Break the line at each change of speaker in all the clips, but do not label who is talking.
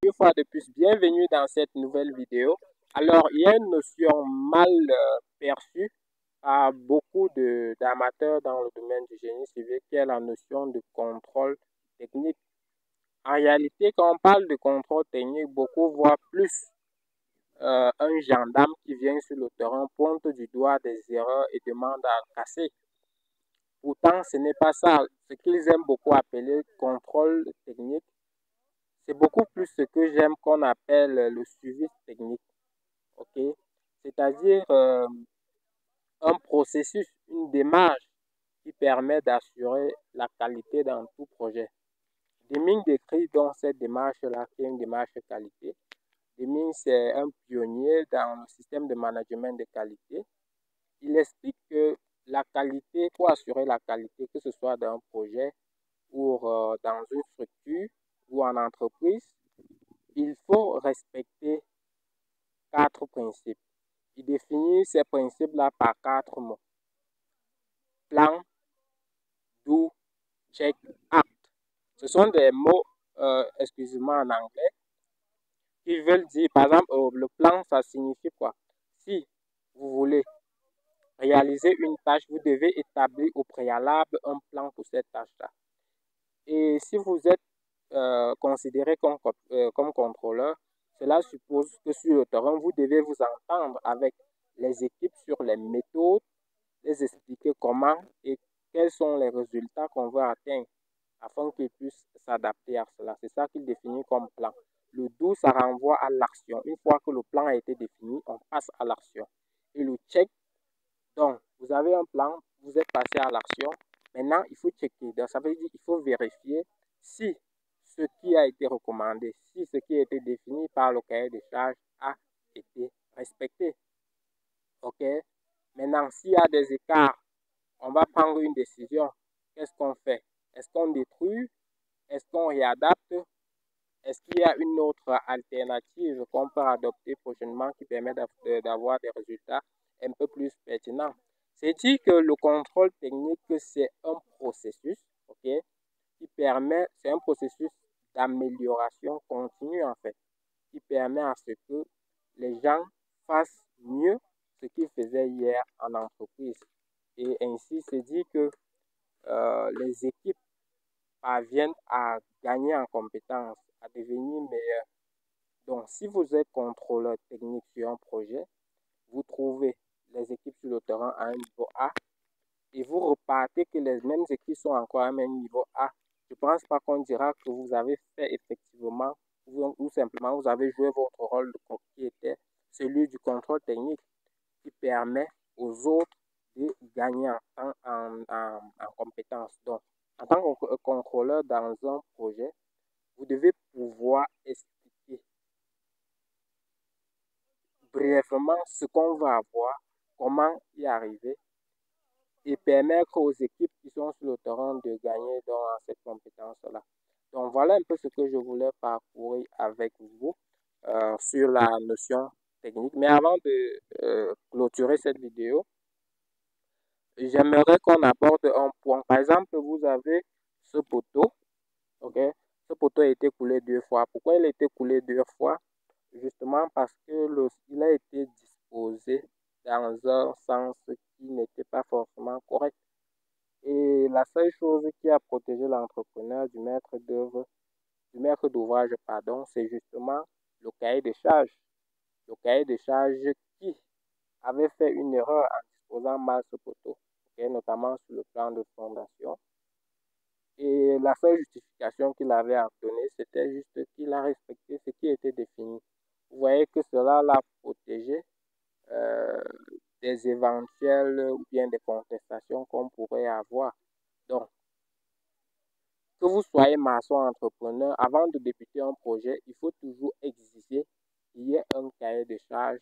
Une fois de plus, bienvenue dans cette nouvelle vidéo. Alors, il y a une notion mal perçue par beaucoup d'amateurs dans le domaine du génie civil qui est la notion de contrôle technique. En réalité, quand on parle de contrôle technique, beaucoup voient plus un gendarme qui vient sur le terrain, pointe du doigt des erreurs et demande à casser. Pourtant, ce n'est pas ça. Ce qu'ils aiment beaucoup appeler contrôle technique, c'est beaucoup plus ce que j'aime qu'on appelle le suivi technique. Ok? C'est-à-dire un processus, une démarche qui permet d'assurer la qualité dans tout projet. Deming décrit donc cette démarche-là qui est une démarche qualité. Deming, c'est un pionnier dans le système de management de qualité. Il explique que la qualité, pour assurer la qualité, que ce soit dans un projet ou dans une structure ou en entreprise, il faut respecter 4 principes. Il définit ces principes-là par 4 mots. Plan, do, check, act. Ce sont des mots, excusez-moi en anglais, qui veulent dire, par exemple, le plan, ça signifie quoi? Si vous voulez réaliser une tâche, vous devez établir au préalable un plan pour cette tâche-là. Et si vous êtes considéré comme contrôleur, cela suppose que sur le terrain, vous devez vous entendre avec les équipes sur les méthodes, les expliquer comment et quels sont les résultats qu'on veut atteindre afin qu'ils puissent s'adapter à cela. C'est ça qu'il définit comme plan. Le do, ça renvoie à l'action. Une fois que le plan a été défini, on passe à l'action. Et le check, donc, vous avez un plan, vous êtes passé à l'action. Maintenant, il faut checker. Donc, ça veut dire qu'il faut vérifier si ce qui a été recommandé, si ce qui a été défini par le cahier des charges a été respecté. OK? Maintenant, s'il y a des écarts, on va prendre une décision. Qu'est-ce qu'on fait? Est-ce qu'on détruit? Est-ce qu'on réadapte? Est-ce qu'il y a une autre alternative qu'on peut adopter prochainement qui permet d'avoir des résultats un peu plus pertinents? C'est dit que le contrôle technique, c'est un processus, ok, c'est un processus d'amélioration continue en fait, qui permet à ce que les gens fassent mieux ce qu'ils faisaient hier en entreprise. Et ainsi, c'est dit que les équipes parviennent à gagner en compétences, à devenir meilleures. Donc, si vous êtes contrôleur technique sur un projet, vous trouvez les équipes sur le terrain à un niveau A et vous repartez que les mêmes équipes sont encore à un même niveau A. Je ne pense pas qu'on dira que vous avez fait effectivement ou simplement vous avez joué votre rôle qui était celui du contrôle technique qui permet aux autres de gagner en compétences. Donc, en tant que contrôleur dans un projet, vous devez pouvoir expliquer brièvement ce qu'on va avoir, comment y arriver et permettre aux équipes qui sont sur le terrain de gagner dans cette compétence-là. Donc voilà un peu ce que je voulais parcourir avec vous sur la notion technique. Mais avant de clôturer cette vidéo, j'aimerais qu'on aborde un point. Par exemple, vous avez ce poteau, ok? Ce poteau a été coulé 2 fois. Pourquoi il a été coulé 2 fois? Justement parce que il a été disposé dans un sens qui n'était pas forcément correct. Et la seule chose qui a protégé l'entrepreneur du maître d'ouvrage, pardon, c'est justement le cahier de charges. Le cahier de charges qui avait fait une erreur en disposant mal ce poteau, okay, notamment sur le plan de fondation. Et la seule justification qu'il avait à donner, c'était juste qu'il a respecté ce qui était défini. Vous voyez que cela l'a protégé euh, des éventuelles ou bien des contestations qu'on pourrait avoir. Donc, que vous soyez maçon entrepreneur, avant de débuter un projet, il faut toujours exiger qu'il y ait un cahier de charges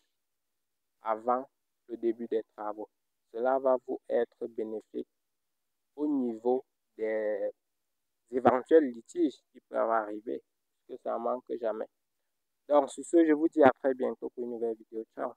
avant le début des travaux. Cela va vous être bénéfique au niveau des éventuels litiges qui peuvent arriver, que ça manque jamais. Donc, sur ce, je vous dis à très bientôt pour une nouvelle vidéo. Ciao!